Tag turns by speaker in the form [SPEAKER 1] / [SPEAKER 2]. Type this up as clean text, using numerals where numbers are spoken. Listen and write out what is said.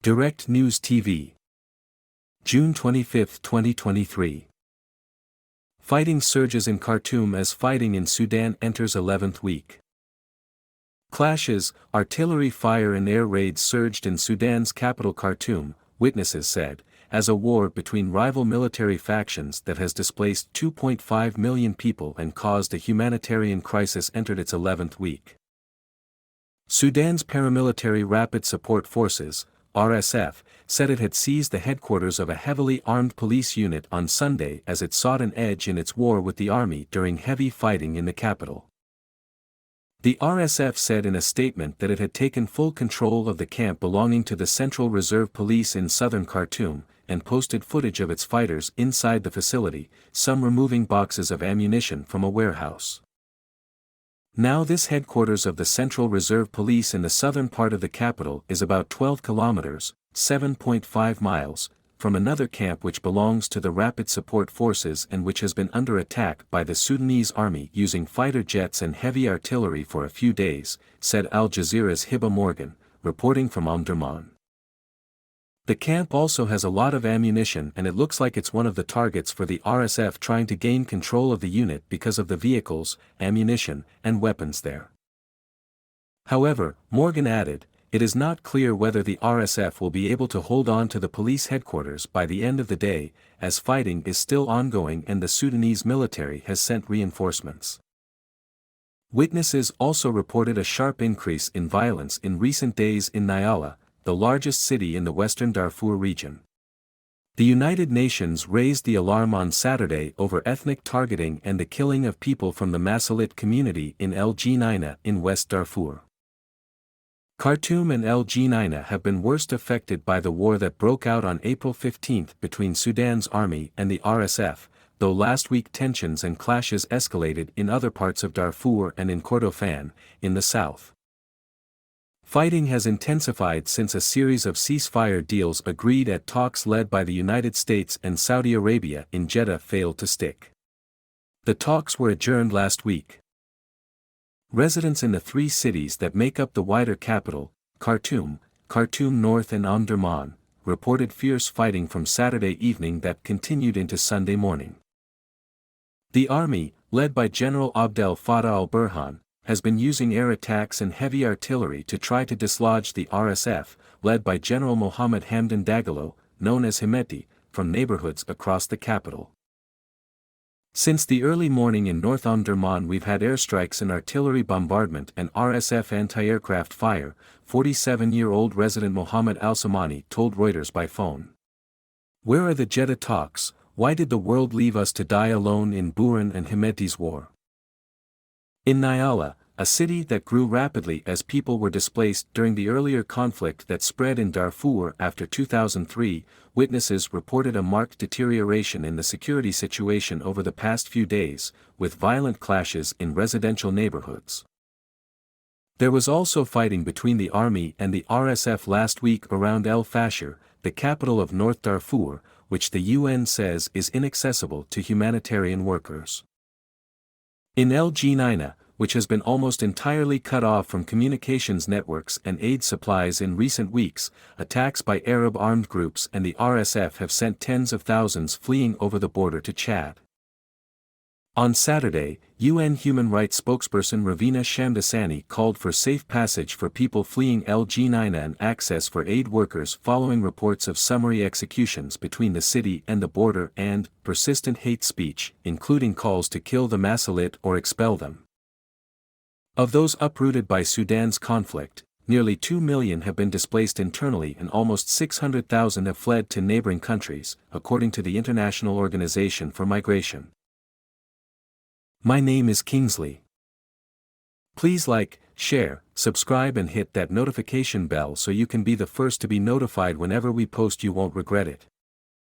[SPEAKER 1] Direct News TV. June 25, 2023. Fighting surges in Khartoum as fighting in Sudan enters 11th week. Clashes, artillery fire and air raids surged in Sudan's capital Khartoum, witnesses said, as a war between rival military factions that has displaced 2.5 million people and caused a humanitarian crisis entered its 11th week. Sudan's paramilitary Rapid Support Forces, RSF, said it had seized the headquarters of a heavily armed police unit on Sunday as it sought an edge in its war with the army during heavy fighting in the capital. The RSF said in a statement that it had taken full control of the camp belonging to the Central Reserve Police in southern Khartoum, and posted footage of its fighters inside the facility, some removing boxes of ammunition from a warehouse. Now this headquarters of the Central Reserve Police in the southern part of the capital is about 12 kilometers, 7.5 miles, from another camp which belongs to the Rapid Support Forces and which has been under attack by the Sudanese army using fighter jets and heavy artillery for a few days, said Al Jazeera's Hiba Morgan, reporting from Omdurman. The camp also has a lot of ammunition and it looks like it's one of the targets for the RSF trying to gain control of the unit because of the vehicles, ammunition, and weapons there. However, Morgan added, it is not clear whether the RSF will be able to hold on to the police headquarters by the end of the day, as fighting is still ongoing and the Sudanese military has sent reinforcements. Witnesses also reported a sharp increase in violence in recent days in Nyala, the largest city in the western Darfur region. The United Nations raised the alarm on Saturday over ethnic targeting and the killing of people from the Masalit community in El Geneina in West Darfur. Khartoum and El Geneina have been worst affected by the war that broke out on April 15 between Sudan's army and the RSF, though last week tensions and clashes escalated in other parts of Darfur and in Kordofan, in the south. Fighting has intensified since a series of ceasefire deals agreed at talks led by the United States and Saudi Arabia in Jeddah failed to stick. The talks were adjourned last week. Residents in the three cities that make up the wider capital, Khartoum, Khartoum North and Omdurman, reported fierce fighting from Saturday evening that continued into Sunday morning. The army, led by General Abdel Fattah al-Burhan, has been using air attacks and heavy artillery to try to dislodge the RSF, led by General Mohammed Hamdan Dagalo, known as Hemeti, from neighborhoods across the capital. Since the early morning in North Omdurman we've had airstrikes and artillery bombardment and RSF anti-aircraft fire, 47-year-old resident Mohammed al-Samani told Reuters by phone. Where are the Jeddah talks? Why did the world leave us to die alone in Buran and Hemeti's war? In Nyala, a city that grew rapidly as people were displaced during the earlier conflict that spread in Darfur after 2003, witnesses reported a marked deterioration in the security situation over the past few days, with violent clashes in residential neighborhoods. There was also fighting between the army and the RSF last week around El Fasher, the capital of North Darfur, which the UN says is inaccessible to humanitarian workers. In El Geneina, which has been almost entirely cut off from communications networks and aid supplies in recent weeks, attacks by Arab armed groups and the RSF have sent tens of thousands fleeing over the border to Chad. On Saturday, UN human rights spokesperson Ravina Shamdasani called for safe passage for people fleeing El Geneina and access for aid workers following reports of summary executions between the city and the border and persistent hate speech, including calls to kill the Masalit or expel them. Of those uprooted by Sudan's conflict, nearly 2 million have been displaced internally and almost 600,000 have fled to neighboring countries, according to the International Organization for Migration. My name is Kingsley. Please like, share, subscribe and hit that notification bell so you can be the first to be notified whenever we post. You won't regret it.